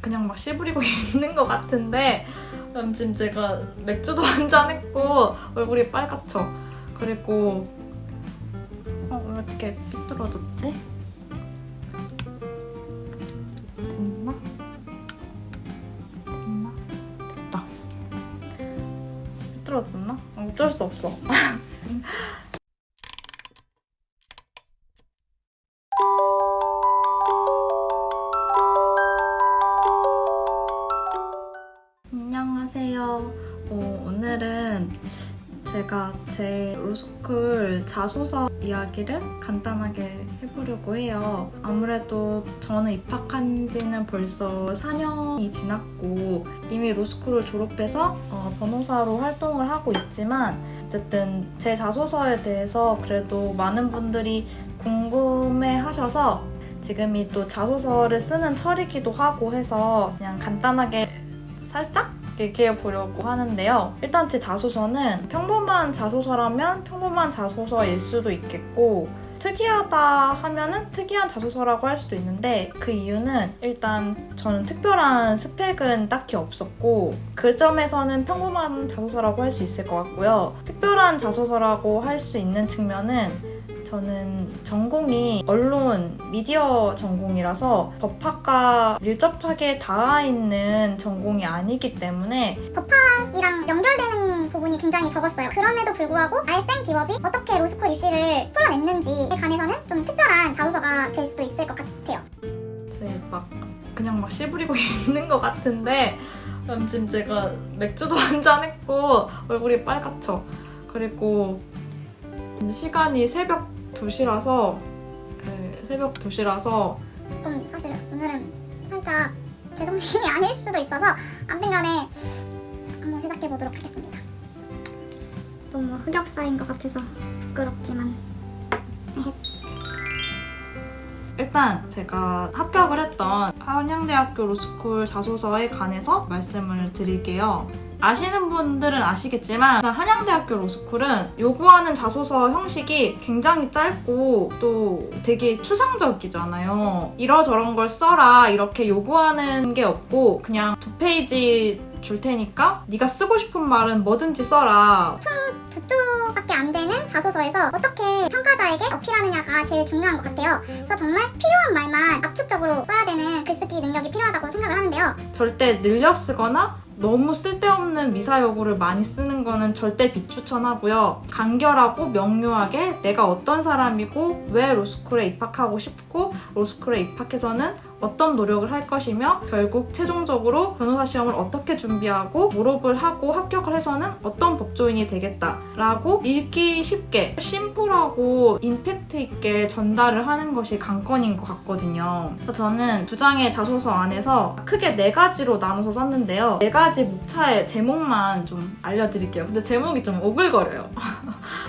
그냥 막 씨부리고 있는 것 같은데 지금 제가 맥주도 한잔 했고 얼굴이 빨갛죠? 그리고 왜 이렇게 삐뚤어졌지? 됐나? 됐다. 삐뚤어졌나? 어쩔 수 없어. 안녕하세요. 오늘은 제가 제 로스쿨 자소서 이야기를 간단하게 해보려고 해요. 아무래도 저는 입학한 지는 벌써 4년이 지났고 이미 로스쿨을 졸업해서 변호사로 활동을 하고 있지만 어쨌든 제 자소서에 대해서 그래도 많은 분들이 궁금해 하셔서 지금이 또 자소서를 쓰는 철이기도 하고 해서 그냥 간단하게 살짝 얘기해 보려고 하는데요. 일단 제 자소서는 평범한 자소서라면 평범한 자소서일 수도 있겠고 특이하다 하면은 특이한 자소서라고 할 수도 있는데 그 이유는 일단 저는 특별한 스펙은 딱히 없었고 그 점에서는 평범한 자소서라고 할 수 있을 것 같고요. 특별한 자소서라고 할 수 있는 측면은 저는 전공이 언론, 미디어 전공이라서 법학과 밀접하게 닿아있는 전공이 아니기 때문에 법학이랑 연결되는 부분이 굉장히 적었어요. 그럼에도 불구하고 알센 기업이 어떻게 로스쿨 입시를 풀어냈는지에 관해서는 좀 특별한 자소서가 될 수도 있을 것 같아요. 그냥 막 씨부리고 있는 것 같은데 지금 제가 맥주도 한잔 했고 얼굴이 빨갛죠? 그리고 시간이 새벽 2시라서 조금 사실 오늘은 살짝 제정신이 아닐 수도 있어서 아무튼 간에 한번 시작해보도록 하겠습니다. 너무 흑역사인 것 같아서 부끄럽지만 일단 제가 합격을 했던 한양대학교 로스쿨 자소서에 관해서 말씀을 드릴게요. 아시는 분들은 아시겠지만 한양대학교 로스쿨은 요구하는 자소서 형식이 굉장히 짧고 또 되게 추상적이잖아요. 이러저런 걸 써라 이렇게 요구하는 게 없고 그냥 2페이지 줄 테니까 네가 쓰고 싶은 말은 뭐든지 써라. 총 2쪽밖에 안 되는 자소서에서 어떻게 평가자에게 어필하느냐가 제일 중요한 것 같아요. 그래서 정말 필요한 말만 압축적으로 써야 되는 글쓰기 능력이 필요하다고 생각을 하는데요. 절대 늘려 쓰거나 너무 쓸데없는 미사 여구를 많이 쓰는 거는 절대 비추천하고요. 간결하고 명료하게 내가 어떤 사람이고 왜 로스쿨에 입학하고 싶고 로스쿨에 입학해서는 어떤 노력을 할 것이며 결국 최종적으로 변호사 시험을 어떻게 준비하고 졸업을 하고 합격을 해서는 어떤 법조인이 되겠다라고 읽기 쉽게 심플하고 임팩트 있게 전달을 하는 것이 관건인 것 같거든요. 그래서 저는 2장의 자소서 안에서 크게 4가지로 나눠서 썼는데요. 4가지 목차의 제목만 좀 알려드릴게요. 근데 제목이 좀 오글거려요.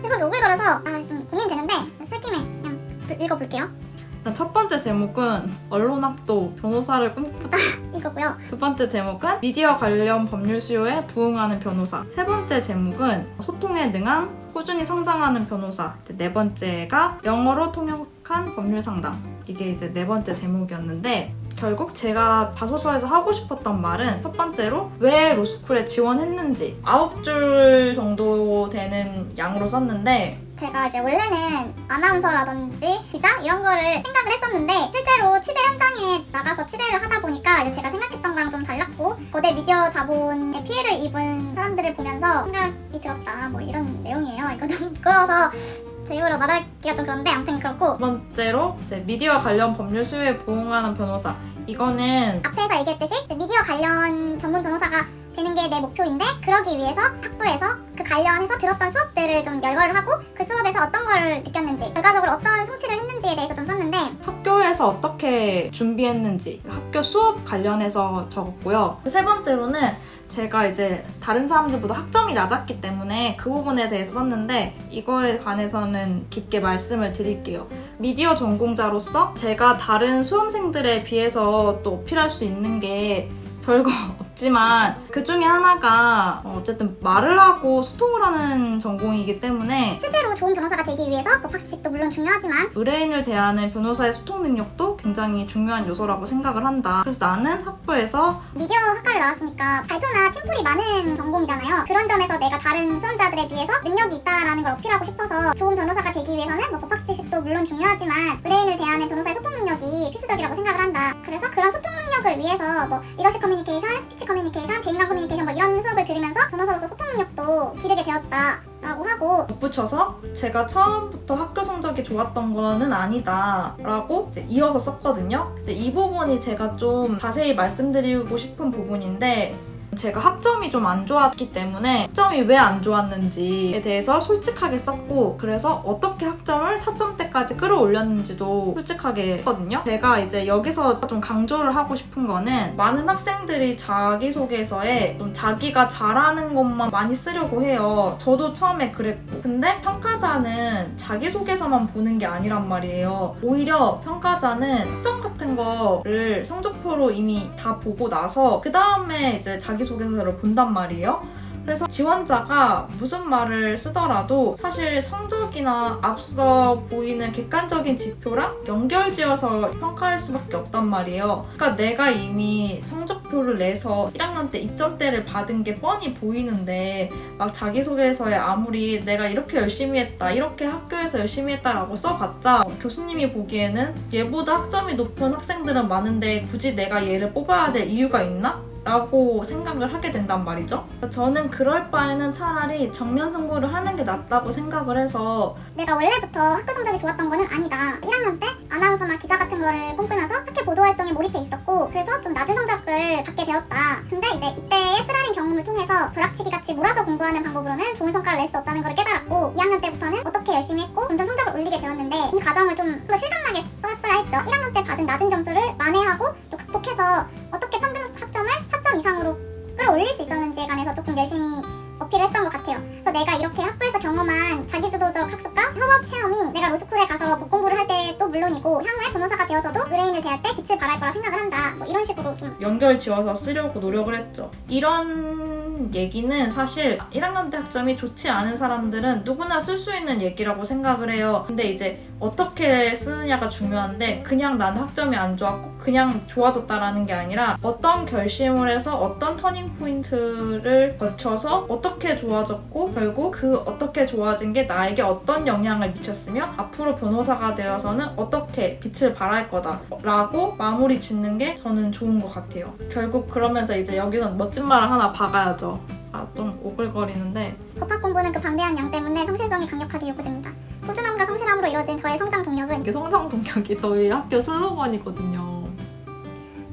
제목이 오글거려서 좀 고민되는데 술김에 그냥 읽어볼게요. 일단 첫 번째 제목은 언론학도 변호사를 꿈꾸다 이거고요. 2번째 제목은 미디어 관련 법률 수요에 부응하는 변호사. 3번째 제목은 소통에 능한 꾸준히 성장하는 변호사. 4번째가 영어로 통역한 법률 상담. 이게 이제 4번째 제목이었는데 결국 제가 자소서에서 하고 싶었던 말은 첫 번째로 왜 로스쿨에 지원했는지 9줄 정도 되는 양으로 썼는데 제가 이제 원래는 아나운서라든지 기자 이런 거를 생각을 했었는데 실제로 취재 현장에 나가서 취재를 하다 보니까 이제 제가 생각했던 거랑 좀 달랐고 거대 미디어 자본에 피해를 입은 사람들을 보면서 생각이 들었다 뭐 이런 내용이에요. 이거 너무 부끄러워서 제 입으로 말하기가 좀 그런데 아무튼 그렇고 두 번째로 이제 미디어 관련 법률 수요에 부응하는 변호사. 이거는 앞에서 얘기했듯이 이제 미디어 관련 전문 변호사가 되는 게 내 목표인데 그러기 위해서 학부에서 그 관련해서 들었던 수업들을 좀 열거를 하고 그 수업에서 어떤 걸 느꼈는지 결과적으로 어떤 성취를 했는지에 대해서 좀 썼는데 학교에서 어떻게 준비했는지 학교 수업 관련해서 적었고요. 3번째로는 제가 이제 다른 사람들보다 학점이 낮았기 때문에 그 부분에 대해서 썼는데 이거에 관해서는 깊게 말씀을 드릴게요. 미디어 전공자로서 제가 다른 수험생들에 비해서 또 어필할 수 있는 게 별거 있지만 그 중에 하나가 어쨌든 말을 하고 소통을 하는 전공이기 때문에 실제로 좋은 변호사가 되기 위해서 법학지식도 물론 중요하지만 의뢰인을 대하는 변호사의 소통 능력도 굉장히 중요한 요소라고 생각을 한다. 그래서 나는 학부에서 미디어 학과를 나왔으니까 발표나 팀플이 많은 전공이잖아요. 그런 점에서 내가 다른 수험자들에 비해서 능력이 있다라는 걸 어필하고 싶어서 좋은 변호사가 되기 위해서는 뭐 법학 지식도 물론 중요하지만 의뢰인을 대하는 변호사의 소통 능력이 필수적이라고 생각을 한다. 그래서 그런 소통 능력을 위해서 뭐 리더십 커뮤니케이션, 스피치 커뮤니케이션, 대인간 커뮤니케이션 뭐 이런 수업을 들으면서 변호사로서 소통 능력도 기르게 되었다라고 하고 덧붙여서 제가 처음부터 학교 성적이 좋았던 거는 아니다라고 이제 이어서 썼거든요. 이제 이 부분이 제가 좀 자세히 말씀드리고 싶은 부분인데 제가 학점이 좀 안 좋았기 때문에 학점이 왜 안 좋았는지에 대해서 솔직하게 썼고 그래서 어떻게 학점을 4점대까지 끌어올렸는지도 솔직하게 했거든요. 제가 이제 여기서 좀 강조를 하고 싶은 거는 많은 학생들이 자기소개서에 좀 자기가 잘하는 것만 많이 쓰려고 해요. 저도 처음에 그랬고 근데 평가자는 자기소개서만 보는 게 아니란 말이에요. 오히려 평가자는 학점 같은 거를 성적표로 이미 다 보고 나서 그 다음에 이제 자기소개서를 본단 말이에요. 그래서 지원자가 무슨 말을 쓰더라도 사실 성적이나 앞서 보이는 객관적인 지표랑 연결지어서 평가할 수밖에 없단 말이에요. 그러니까 내가 이미 성적표를 내서 1학년 때 2점대를 받은 게 뻔히 보이는데 막 자기소개서에 아무리 내가 이렇게 열심히 했다, 이렇게 학교에서 열심히 했다라고 써봤자 교수님이 보기에는 얘보다 학점이 높은 학생들은 많은데 굳이 내가 얘를 뽑아야 될 이유가 있나? 라고 생각을 하게 된단 말이죠. 저는 그럴 바에는 차라리 정면 승부를 하는 게 낫다고 생각을 해서 내가 원래부터 학교 성적이 좋았던 거는 아니다. 1학년 때 아나운서나 기자 같은 거를 꿈꾸면서 학회 보도 활동에 몰입해 있었고 그래서 좀 낮은 성적을 받게 되었다. 근데 이제 이때의 쓰라린 경험을 통해서 벼락치기 같이 몰아서 공부하는 방법으로는 좋은 성과를 낼 수 없다는 걸 깨달았고 2학년 때부터는 어떻게 열심히 했고 점점 성적을 올리게 되었는데 이 과정을 좀 더 실감나게 썼어야 했죠. 1학년 때 받은 낮은 점수를 만회하고 또 극복해서 어떻게 평균 학점을 4점 이상으로 끌어올릴 수 있었는지에 관해서 조금 열심히 어필을 했던 것 같아요. 그래서 내가 이렇게 학부에서 경험한 자기주도적 학습과 협업 체험이 내가 로스쿨에 가서 복공부를 할 때도 물론이고 향후에 변호사가 되어서도 의뢰인을 대할 때 빛을 발할 거라 생각을 한다. 뭐 이런 식으로 좀 연결 지어서 쓰려고 노력을 했죠. 이런 얘기는 사실 1학년 때 학점이 좋지 않은 사람들은 누구나 쓸 수 있는 얘기라고 생각을 해요. 근데 이제 어떻게 쓰느냐가 중요한데 그냥 나는 학점이 안 좋았고 그냥 좋아졌다라는 게 아니라 어떤 결심을 해서 어떤 터닝 포인트를 거쳐서 어떻게 좋아졌고 결국 그 어떻게 좋아진 게 나에게 어떤 영향을 미쳤으며 앞으로 변호사가 되어서는 어떻게 빛을 발할 거다 라고 마무리 짓는 게 저는 좋은 것 같아요. 결국 그러면서 이제 여기는 멋진 말을 하나 박아야죠. 좀 오글거리는데 법학 공부는 그 방대한 양 때문에 성실성이 강력하게 요구됩니다. 꾸준함과 성실함으로 이루어진 저의 성장 동력은 이게 성장 동력이 저희 학교 슬로건이거든요.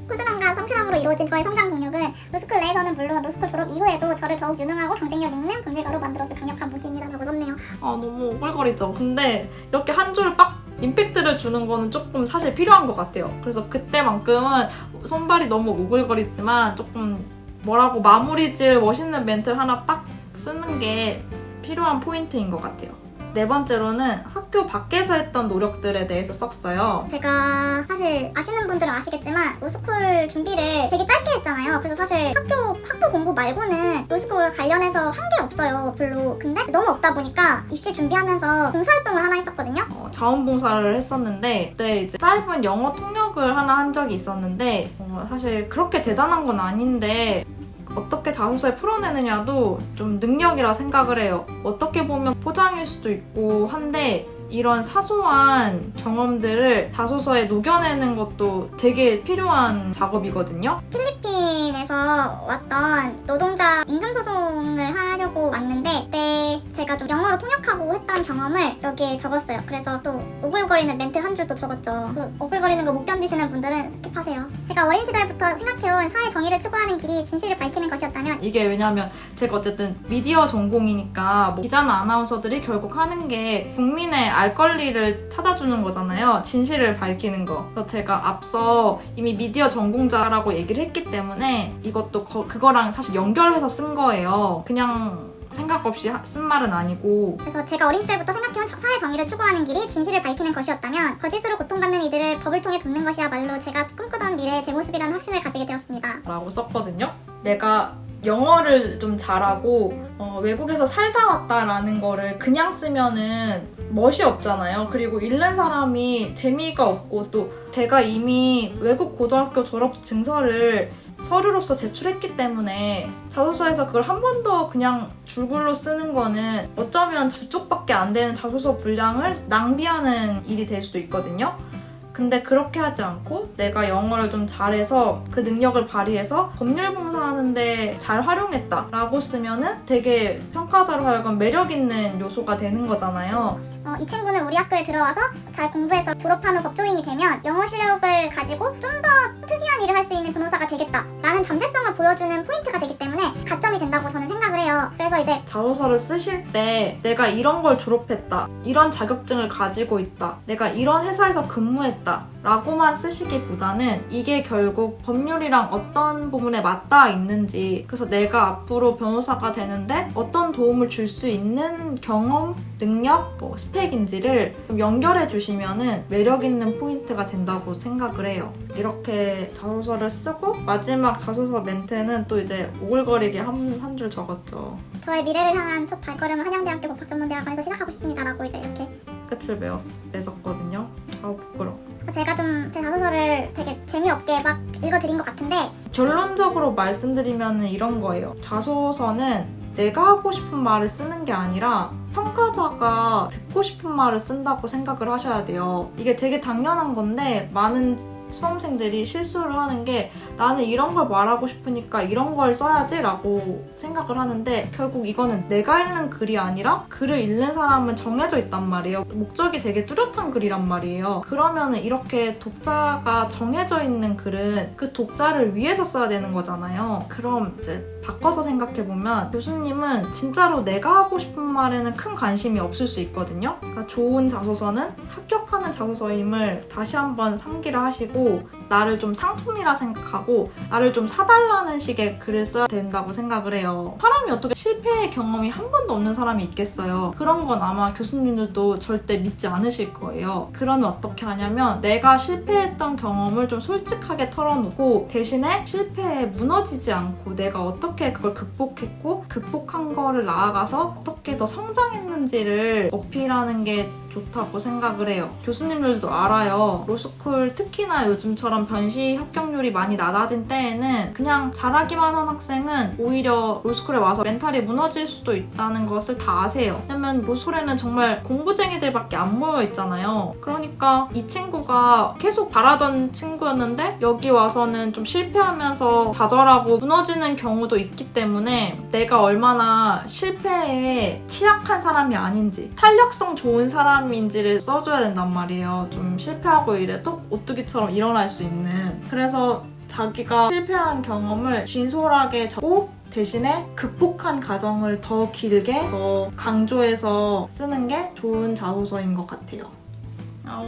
꾸준함과 성실함으로 이루어진 저의 성장 동력은 로스쿨 내에서는 물론 로스쿨 졸업 이후에도 저를 더욱 유능하고 경쟁력 있는 법률가로 만들어줄 강력한 무기입니다. 라고 썼네요. 너무 오글거리죠. 근데 이렇게 한 줄 빡 임팩트를 주는 거는 조금 사실 필요한 것 같아요. 그래서 그때만큼은 손발이 너무 오글거리지만 조금 뭐라고 마무리 지을 멋있는 멘트를 하나 빡 쓰는 게 필요한 포인트인 것 같아요. 네 번째로는 학교 밖에서 했던 노력들에 대해서 썼어요. 제가 사실 아시는 분들은 아시겠지만 로스쿨 준비를 되게 짧게 했잖아요. 그래서 사실 학부 공부 말고는 로스쿨 관련해서 한 게 없어요. 별로. 근데 너무 없다 보니까 입시 준비하면서 봉사활동을 하나 했었거든요. 자원봉사를 했었는데 그때 이제 짧은 영어 통역을 하나 한 적이 있었는데 사실 그렇게 대단한 건 아닌데 어떻게 자소서에 풀어내느냐도 좀 능력이라 생각을 해요. 어떻게 보면 포장일 수도 있고 한데 이런 사소한 경험들을 자소서에 녹여내는 것도 되게 필요한 작업이거든요. 필리핀에서 왔던 노동자 임금소송을 하려고 왔는데 그때 제가 좀 영어로 통역하고 했던 경험을 여기에 적었어요. 그래서 또 오글거리는 멘트 한 줄 또 적었죠. 오글거리는 거 못 견디시는 분들은 스킵하세요. 제가 어린 시절부터 생각해온 사회 정의를 추구하는 길이 진실을 밝히는 것이었다면 이게 왜냐면 제가 어쨌든 미디어 전공이니까 뭐 기자나 아나운서들이 결국 하는 게 국민의 알 권리를 찾아주는 거잖아요. 진실을 밝히는 거. 그래서 제가 앞서 이미 미디어 전공자라고 얘기를 했기 때문에 이것도 그거랑 사실 연결해서 쓴 거예요. 그냥 생각 없이 쓴 말은 아니고. 그래서 제가 어린 시절부터 생각해온 사회 정의를 추구하는 길이 진실을 밝히는 것이었다면 거짓으로 고통받는 이들을 법을 통해 돕는 것이야말로 제가 꿈꾸던 미래의 제 모습이라는 확신을 가지게 되었습니다. 라고 썼거든요. 내가 영어를 좀 잘하고 외국에서 살다 왔다라는 거를 그냥 쓰면은 멋이 없잖아요. 그리고 읽는 사람이 재미가 없고, 또 제가 이미 외국 고등학교 졸업 증서를 서류로서 제출했기 때문에 자소서에서 그걸 한 번 더 그냥 줄글로 쓰는 거는 어쩌면 두 쪽밖에 안 되는 자소서 분량을 낭비하는 일이 될 수도 있거든요. 근데 그렇게 하지 않고 내가 영어를 좀 잘해서 그 능력을 발휘해서 법률 봉사하는데 잘 활용했다라고 쓰면은 되게 평가자로 하여금 매력 있는 요소가 되는 거잖아요. 이 친구는 우리 학교에 들어와서 잘 공부해서 졸업한 후 법조인이 되면 영어 실력을 가지고 좀 더 특이한 일을 할 수 있는 변호사가 되겠다라는 잠재성을 보여주는 포인트가 되기 때문에 가점이 된다고 저는 생각을 해요. 그래서 이제 자소서를 쓰실 때 내가 이런 걸 졸업했다, 이런 자격증을 가지고 있다, 내가 이런 회사에서 근무했다 라고만 쓰시기보다는 이게 결국 법률이랑 어떤 부분에 맞닿아 있는지, 그래서 내가 앞으로 변호사가 되는데 어떤 도움을 줄 수 있는 경험, 능력, 스펙인지를 좀 연결해 주시면은 매력 있는 포인트가 된다고 생각을 해요. 이렇게 자소서를 쓰고 마지막 자소서 멘트는 또 이제 오글거리게 한 줄 적었죠. 저의 미래를 향한 첫 발걸음을 한양대학교 법학전문대학원에서 시작하고 싶습니다라고 이제 이렇게 끝을 맺었거든요. 아우 부끄러워. 제가 좀 제 자소서를 되게 재미없게 막 읽어드린 것 같은데, 결론적으로 말씀드리면 이런 거예요. 자소서는 내가 하고 싶은 말을 쓰는 게 아니라 평가자가 듣고 싶은 말을 쓴다고 생각을 하셔야 돼요. 이게 되게 당연한 건데 많은 수험생들이 실수를 하는 게, 나는 이런 걸 말하고 싶으니까 이런 걸 써야지 라고 생각을 하는데, 결국 이거는 내가 읽는 글이 아니라 글을 읽는 사람은 정해져 있단 말이에요. 목적이 되게 뚜렷한 글이란 말이에요. 그러면 이렇게 독자가 정해져 있는 글은 그 독자를 위해서 써야 되는 거잖아요. 그럼 이제 바꿔서 생각해보면 교수님은 진짜로 내가 하고 싶은 말에는 큰 관심이 없을 수 있거든요. 그러니까 좋은 자소서는 합격하는 자소서임을 다시 한번 상기를 하시고, 나를 좀 상품이라 생각하고 나를 좀 사달라는 식의 글을 써야 된다고 생각을 해요. 사람이 어떻게 실패의 경험이 한 번도 없는 사람이 있겠어요. 그런 건 아마 교수님들도 절대 믿지 않으실 거예요. 그러면 어떻게 하냐면, 내가 실패했던 경험을 좀 솔직하게 털어놓고 대신에 실패에 무너지지 않고 내가 어떻게 그걸 극복했고 극복한 거를 나아가서 어떻게 더 성장했는지를 어필하는 게 좋다고 생각을 해요. 교수님들도 알아요. 로스쿨 특히나 요즘처럼 변시 합격률이 많이 낮아진 때에는 그냥 잘하기만 한 학생은 오히려 로스쿨에 와서 멘탈이 무너질 수도 있다는 것을 다 아세요. 왜냐면 로스쿨에는 정말 공부쟁이들밖에 안 모여 있잖아요. 그러니까 이 친구가 계속 잘하던 친구였는데 여기 와서는 좀 실패하면서 좌절하고 무너지는 경우도 있기 때문에 내가 얼마나 실패에 취약한 사람이 아닌지, 탄력성 좋은 사람인지를 써줘야 된단 말이에요. 좀 실패하고 이래도 오뚜기처럼 일어날 수 있는. 그래서 자기가 실패한 경험을 진솔하게 적고 대신에 극복한 과정을 더 길게 더 강조해서 쓰는 게 좋은 자소서인 것 같아요.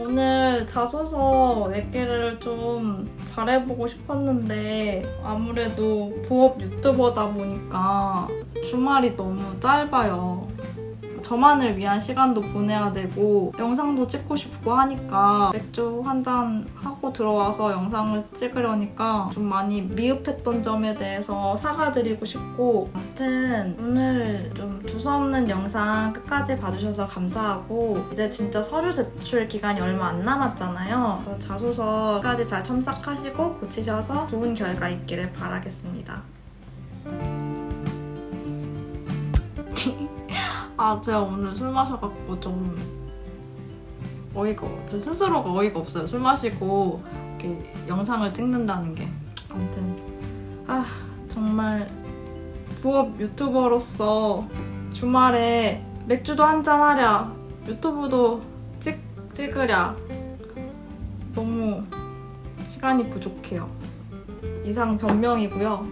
오늘 자소서 몇 개를 좀 잘해보고 싶었는데 아무래도 부업 유튜버다 보니까 주말이 너무 짧아요. 저만을 위한 시간도 보내야 되고 영상도 찍고 싶고 하니까 맥주 한잔 하고 들어와서 영상을 찍으려니까 좀 많이 미흡했던 점에 대해서 사과드리고 싶고, 아무튼 오늘 좀 두서없는 영상 끝까지 봐주셔서 감사하고, 이제 진짜 서류 제출 기간이 얼마 안 남았잖아요. 그래서 자소서까지 잘 첨삭하시고 고치셔서 좋은 결과 있기를 바라겠습니다. 제가 오늘 술 마셔갖고 좀 제 스스로가 어이가 없어요. 술 마시고 이렇게 영상을 찍는다는 게. 아무튼 정말 부업 유튜버로서 주말에 맥주도 한잔 하랴, 유튜브도 찍으랴 너무 시간이 부족해요. 이상 변명이고요.